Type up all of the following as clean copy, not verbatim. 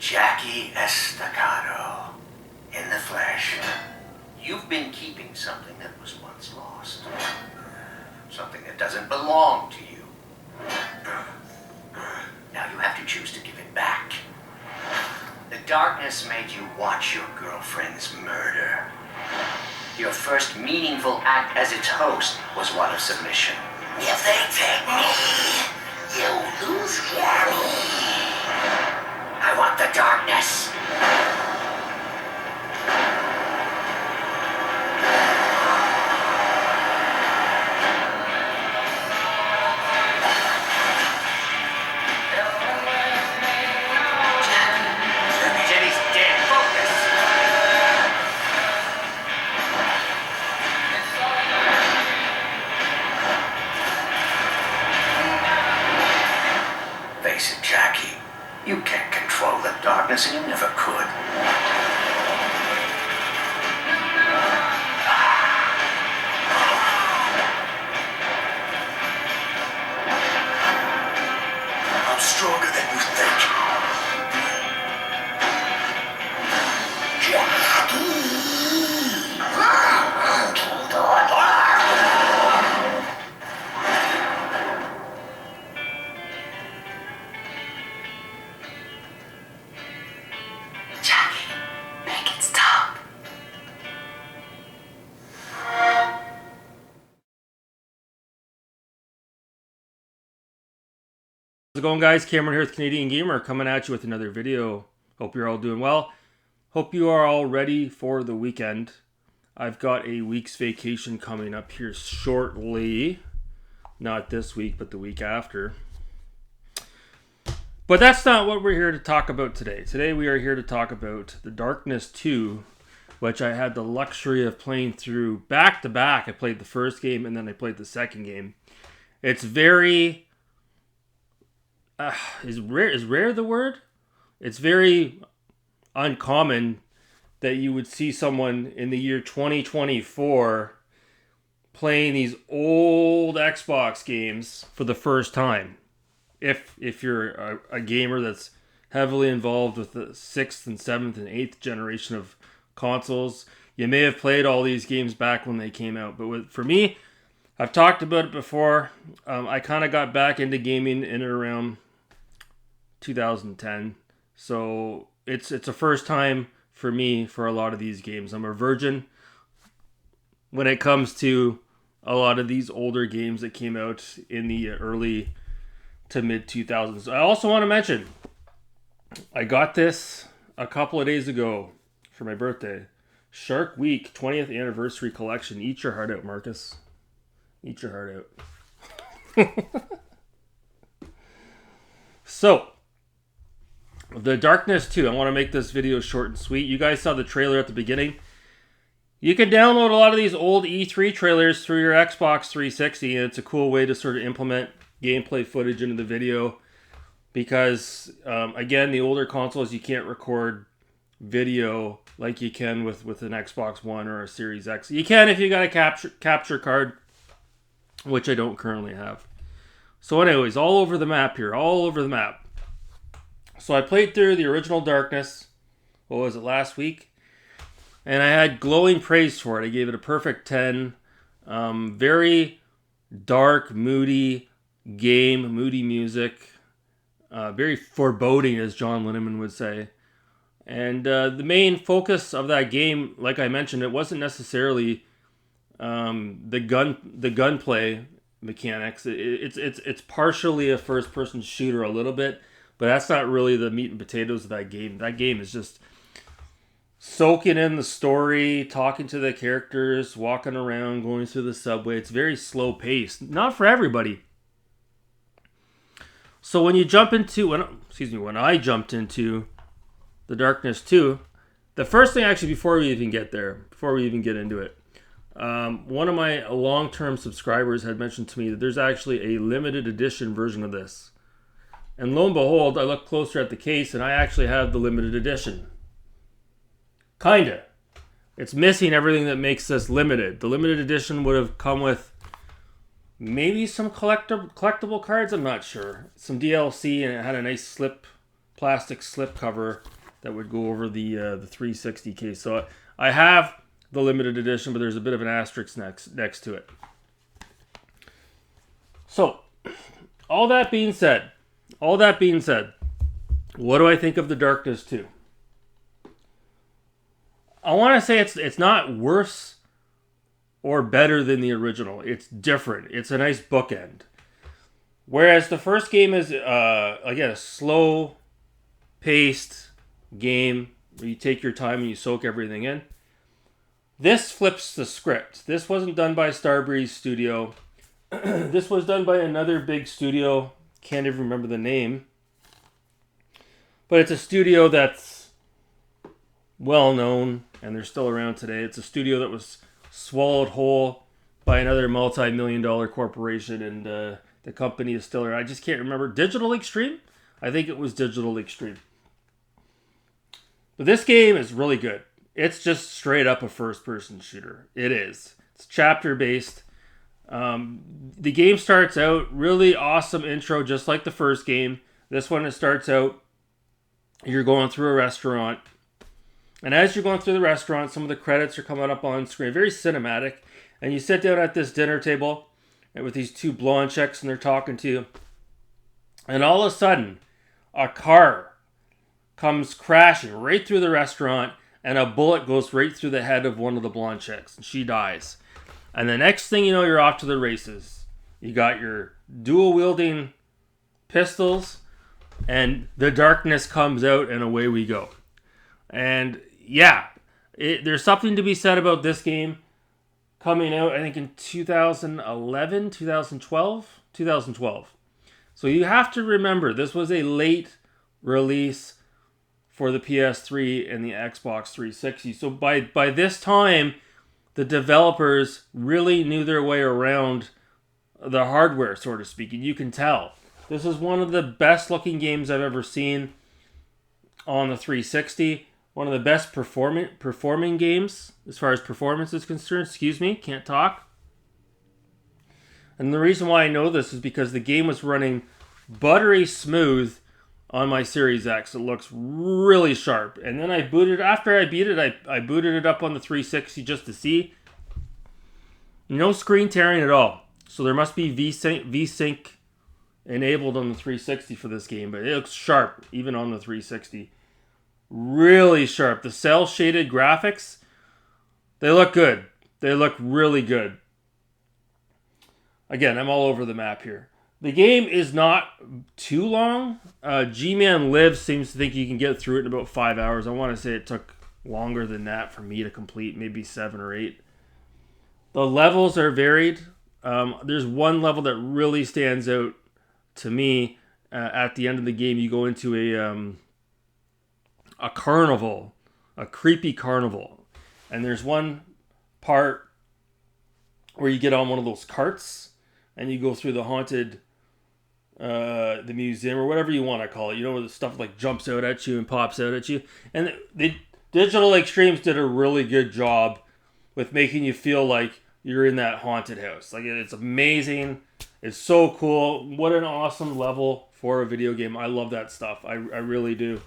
Jackie Estacado, in the flesh. You've been keeping something that was once lost. Something that doesn't belong to you. Now you have to choose to give it back. The darkness made you watch your girlfriend's murder. Your first meaningful act as its host was one of submission. If they take me, you lose Gabby. I want the darkness. Jenny's dead. Focus. Face it, Jackie. You can't control the darkness, and you never could. I'm stronger than you think. Jackie, make it stop. How's it going, guys? Cameron here with Canadian Gamer, coming at you with another video. Hope you're all doing well. Hope you are all ready for the weekend. I've got a week's vacation coming up here shortly. Not this week, but the week after. But that's not what we're here to talk about today. Today we are here to talk about The Darkness 2, which I had the luxury of playing through back to back. I played the first game and then I played the second game. It's very... is rare the word? It's very uncommon that you would see someone in the year 2024 playing these old Xbox games for the first time. If you're a gamer that's heavily involved with the 6th and 7th and 8th generation of consoles, you may have played all these games back when they came out. But for me, I've talked about it before. I kind of got back into gaming in and around 2010. So it's a first time for me for a lot of these games. I'm a virgin when it comes to a lot of these older games that came out in the early to mid 2000s. I also want to mention, I got this a couple of days ago for my birthday. Shark Week 20th Anniversary Collection. Eat your heart out, Marcus. Eat your heart out. So, The Darkness 2. I want to make this video short and sweet. You guys saw the trailer at the beginning. You can download a lot of these old E3 trailers through your Xbox 360, and it's a cool way to sort of implement gameplay footage into the video. Because, again, the older consoles, you can't record video like you can with an Xbox One or a Series X. You can if you got a capture card, which I don't currently have. So anyways, all over the map here, all over the map. So I played through the original Darkness, what was it, last week? And I had glowing praise for it. I gave it a perfect 10. Very dark, moody game, moody music. Very foreboding, as John Linneman would say. And the main focus of that game, like I mentioned, it wasn't necessarily the gunplay mechanics. It's partially a first-person shooter a little bit, but that's not really the meat and potatoes of that game. That game is just soaking in the story, talking to the characters, walking around, going through the subway. It's very slow-paced. Not for everybody. So when I jumped into The Darkness 2, the first thing, actually, before we even get into it, one of my long-term subscribers had mentioned to me that there's actually a limited edition version of this. And lo and behold, I looked closer at the case and I actually have the limited edition. Kinda. It's missing everything that makes this limited. The limited edition would have come with maybe some collectible cards, I'm not sure. Some DLC, and it had a nice slip plastic slip cover that would go over the 360 case. So I have the limited edition, but there's a bit of an asterisk next to it. So, all that being said, what do I think of The Darkness 2? I want to say it's not worse or better than the original. It's different. It's a nice bookend. Whereas the first game is, again, a slow-paced game where you take your time and you soak everything in. This flips the script. This wasn't done by Starbreeze Studio. This was done by another big studio. Can't even remember the name. But it's a studio that's well known, and they're still around today. It's a studio that was swallowed whole by another multi-million-dollar corporation, and the company is still around. I just can't remember. Digital Extreme? I think it was Digital Extreme. But this game is really good. It's just straight up a first-person shooter. It is. It's chapter-based. The game starts out really awesome intro, just like the first game. This one, it starts out, you're going through a restaurant. And as you're going through the restaurant, some of the credits are coming up on screen. Very cinematic. And you sit down at this dinner table with these two blonde chicks, and they're talking to you. And all of a sudden, a car comes crashing right through the restaurant, and a bullet goes right through the head of one of the blonde chicks, and she dies. And the next thing you know, you're off to the races. You got your dual-wielding pistols, and the darkness comes out, and away we go. And yeah, there's something to be said about this game coming out, I think, in 2011, 2012. So you have to remember, this was a late release for the PS3 and the Xbox 360. So by this time, the developers really knew their way around the hardware, so to speak. And you can tell. This is one of the best looking games I've ever seen on the 360. One of the best performing games as far as performance is concerned. Excuse me, can't talk. And the reason why I know this is because the game was running buttery smooth on my Series X. It looks really sharp. And then I booted, after I beat it, I booted it up on the 360 just to see. No screen tearing at all. So there must be VSync enabled on the 360 for this game. But it looks sharp, even on the 360. Really sharp. The cell shaded graphics, they look good. They look really good. Again, I'm all over the map here. The game is not too long. G-Man Live seems to think you can get through it in about 5 hours. I want to say it took longer than that for me to complete, maybe 7 or 8. The levels are varied. There's one level that really stands out to me. At the end of the game, you go into a carnival, a creepy carnival. And there's one part where you get on one of those carts and you go through the haunted, the museum or whatever you want to call it. You know, where the stuff like jumps out at you and pops out at you. And the Digital Extremes did a really good job with making you feel like you're in that haunted house. Like, it's amazing. It's so cool. What an awesome level for a video game. I love that stuff. I really do.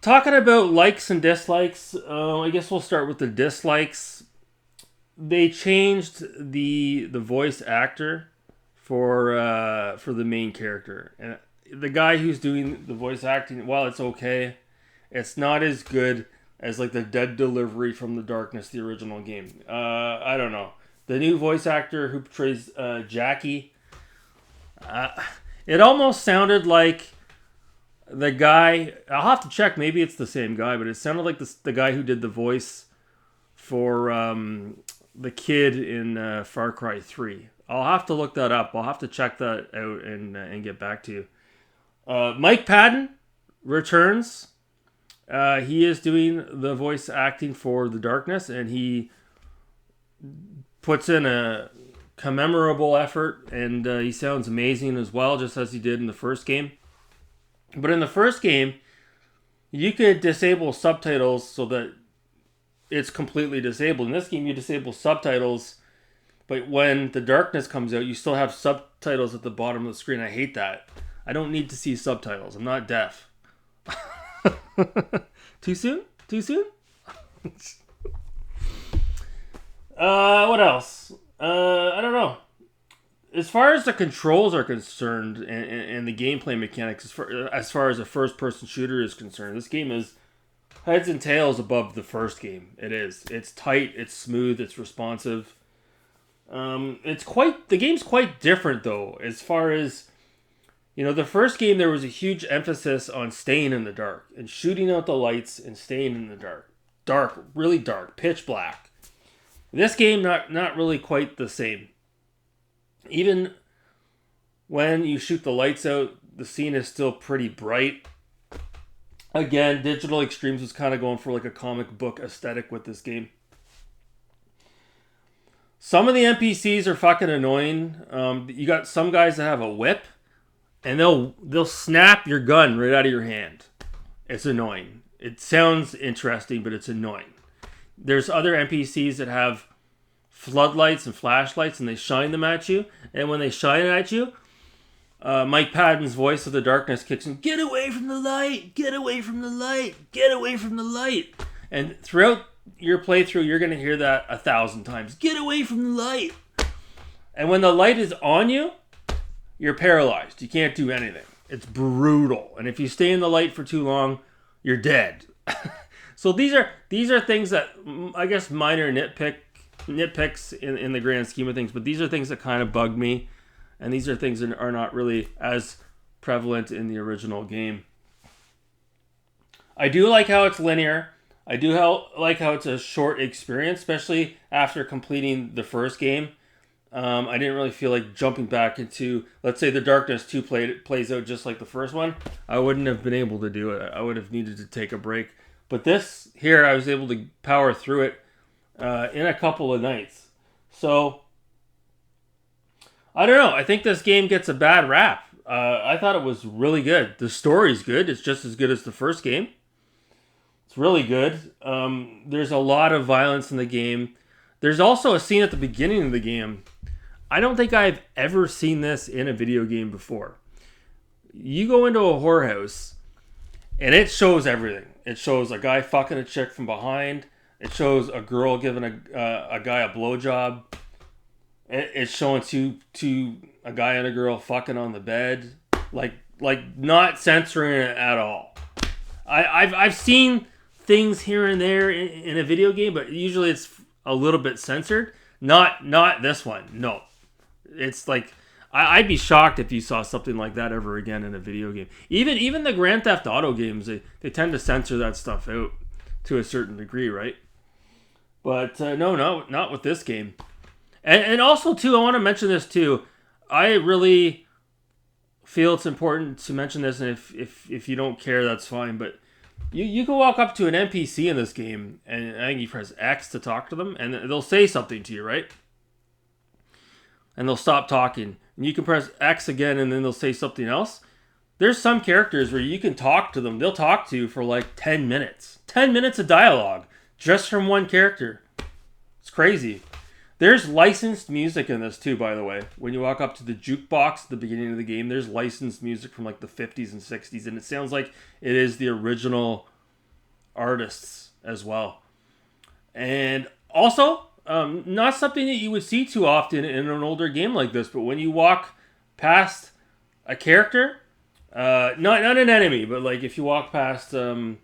Talking about likes and dislikes, I guess we'll start with the dislikes. They changed the voice actor for the main character, and the guy who's doing the voice acting, while it's okay, it's not as good as like the dead delivery from The Darkness, the original game. I don't know. The new voice actor who portrays Jackie, it almost sounded like the guy, I'll have to check, maybe it's the same guy, but it sounded like the guy who did the voice for the kid in Far Cry 3. I'll have to look that up. I'll have to check that out and get back to you. Mike Padden returns. He is doing the voice acting for The Darkness, and he puts in a commemorable effort, and he sounds amazing as well, just as he did in the first game. But in the first game, you could disable subtitles so that it's completely disabled. In this game, you disable subtitles, but when The Darkness comes out, you still have subtitles at the bottom of the screen. I hate that. I don't need to see subtitles. I'm not deaf. Too soon? Too soon? What else? I don't know. As far as the controls are concerned and the gameplay mechanics, as far as a first-person shooter is concerned, this game is heads and tails above the first game. It is. It's tight. It's smooth. It's responsive. The game's quite different though, as far as, the first game there was a huge emphasis on staying in the dark and shooting out the lights and staying in the dark. Dark, really dark, pitch black. This game, not really quite the same. Even when you shoot the lights out, the scene is still pretty bright. Again, Digital Extremes was kind of going for like a comic book aesthetic with this game. Some of the NPCs are fucking annoying. You got some guys that have a whip, and they'll snap your gun right out of your hand. It's annoying. It sounds interesting, but it's annoying. There's other NPCs that have floodlights and flashlights, and they shine them at you. And when they shine at you, Mike Patton's voice of the darkness kicks in. Get away from the light! Get away from the light! Get away from the light! And throughout your playthrough, you're going to hear that 1,000 times. Get away from the light! And when the light is on you, you're paralyzed. You can't do anything. It's brutal. And if you stay in the light for too long, you're dead. So these are things that, I guess, minor nitpicks in the grand scheme of things, but these are things that kind of bug me, and these are things that are not really as prevalent in the original game. I do like how it's linear. I do like how it's a short experience, especially after completing the first game. I didn't really feel like jumping back into, let's say, The Darkness 2 plays out just like the first one. I wouldn't have been able to do it. I would have needed to take a break. But this here, I was able to power through it in a couple of nights. So, I don't know. I think this game gets a bad rap. I thought it was really good. The story's good. It's just as good as the first game. It's really good. There's a lot of violence in the game. There's also a scene at the beginning of the game. I don't think I've ever seen this in a video game before. You go into a whorehouse, and it shows everything. It shows a guy fucking a chick from behind. It shows a girl giving a guy a blowjob. It's showing a guy and a girl fucking on the bed, like not censoring it at all. I've seen things here and there in a video game, but usually it's a little bit censored. Not this one. No, it's like I'd be shocked if you saw something like that ever again in a video game. Even the Grand Theft Auto games, they tend to censor that stuff out to a certain degree, right? But no, not with this game. And also, too, I want to mention this, too. I really feel it's important to mention this, and if you don't care, that's fine. But you can walk up to an NPC in this game, and I think you press X to talk to them, and they'll say something to you, right? And they'll stop talking. And you can press X again, and then they'll say something else. There's some characters where you can talk to them. They'll talk to you for like 10 minutes. 10 minutes of dialogue just from one character. It's crazy. There's licensed music in this too, by the way. When you walk up to the jukebox at the beginning of the game, there's licensed music from like the 50s and 60s, and it sounds like it is the original artists as well. And also, not something that you would see too often in an older game like this, but when you walk past a character, not an enemy, but like if you walk past an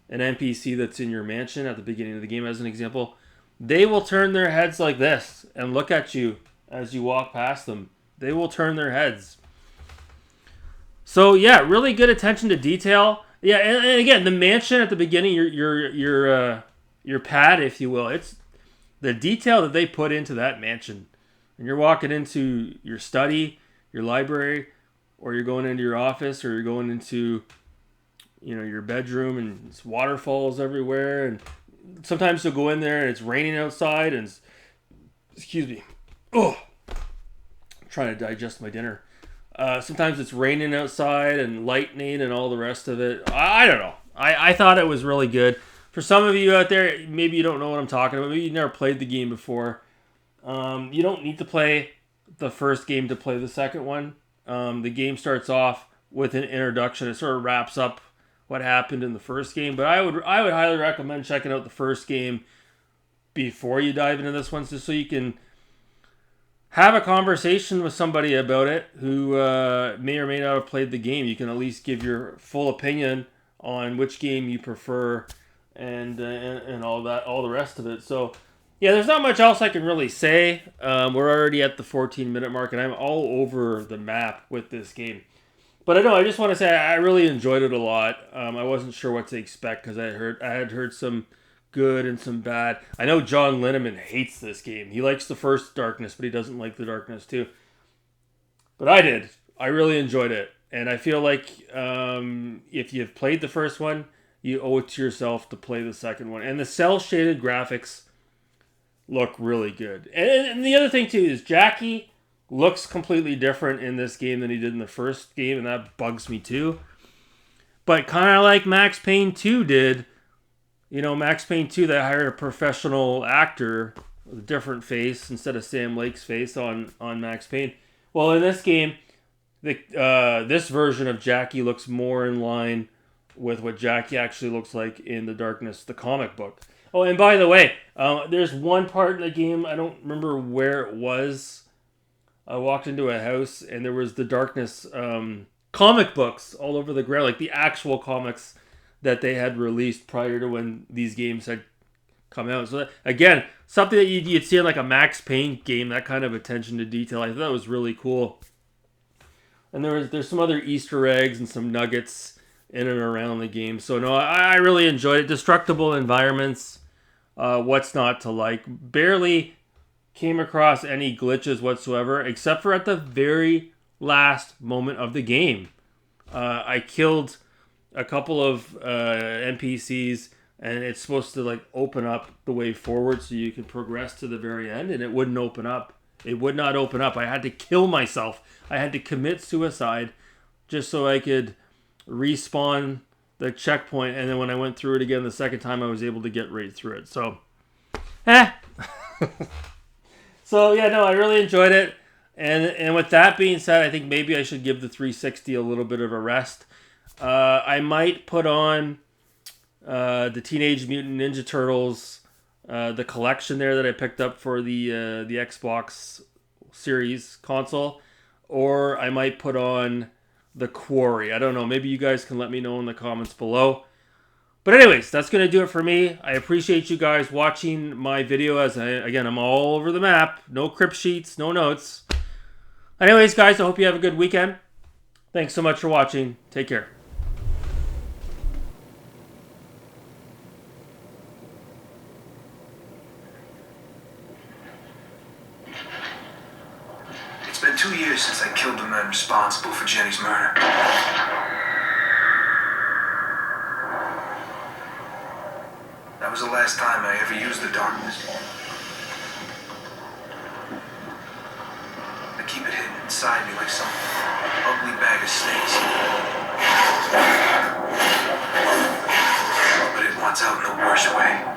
NPC that's in your mansion at the beginning of the game, as an example, they will turn their heads like this and look at you as you walk past them. They will turn their heads. So yeah, really good attention to detail. Yeah, and again, the mansion at the beginning, your pad, if you will, it's the detail that they put into that mansion. And you're walking into your study, your library, or you're going into your office, or you're going into, your bedroom, and it's waterfalls everywhere, and sometimes you'll go in there and it's raining outside and excuse me. I'm trying to digest my dinner. Sometimes it's raining outside and lightning and all the rest of it. I don't know. I thought it was really good. For some of you out there, maybe you don't know what I'm talking about. Maybe you've never played the game before. You don't need to play the first game to play the second one. The game starts off with an introduction. It sort of wraps up what happened in the first game. But I would highly recommend checking out the first game before you dive into this one, just so you can have a conversation with somebody about it who may or may not have played the game. You can at least give your full opinion on which game you prefer and all that, all the rest of it. So yeah, there's not much else I can really say. We're already at the 14-minute mark, and I'm all over the map with this game. But I just want to say I really enjoyed it a lot. I wasn't sure what to expect because I had heard some good and some bad. I know John Linneman hates this game. He likes the first Darkness, but he doesn't like the Darkness 2. But I did. I really enjoyed it. And I feel like if you've played the first one, you owe it to yourself to play the second one. And the cel-shaded graphics look really good. And the other thing, too, is Jackie looks completely different in this game than he did in the first game, and that bugs me, too. But kind of like Max Payne 2 did. You know, Max Payne 2, they hired a professional actor with a different face instead of Sam Lake's face on Max Payne. Well, in this game, this version of Jackie looks more in line with what Jackie actually looks like in the Darkness, the comic book. Oh, and by the way, there's one part in the game, I don't remember where it was. I walked into a house and there was the Darkness comic books all over the ground, like the actual comics that they had released prior to when these games had come out. So again, something that you'd see in like a Max Payne game, that kind of attention to detail. I thought that was really cool. And there's some other Easter eggs and some nuggets in and around the game. So no, I really enjoyed it. Destructible environments, what's not to like. Barely came across any glitches whatsoever, except for at the very last moment of the game. I killed a couple of NPCs, and it's supposed to like open up the way forward so you can progress to the very end, and it wouldn't open up. It would not open up. I had to kill myself. I had to commit suicide just so I could respawn the checkpoint, and then when I went through it again the second time, I was able to get right through it. So, So yeah, no, I really enjoyed it. And with that being said, I think maybe I should give the 360 a little bit of a rest. I might put on the Teenage Mutant Ninja Turtles, the collection there that I picked up for the Xbox Series console, or I might put on the Quarry. I don't know. Maybe you guys can let me know in the comments below. But anyways, that's going to do it for me. I appreciate you guys watching my video as I'm all over the map. No crypt sheets, no notes. Anyways, guys, I hope you have a good weekend. Thanks so much for watching. Take care. It's been 2 years since I killed the man responsible for Jenny's murder. That was the last time I ever used the Darkness. I keep it hidden inside me like some ugly bag of snakes. But it wants out in the worst way.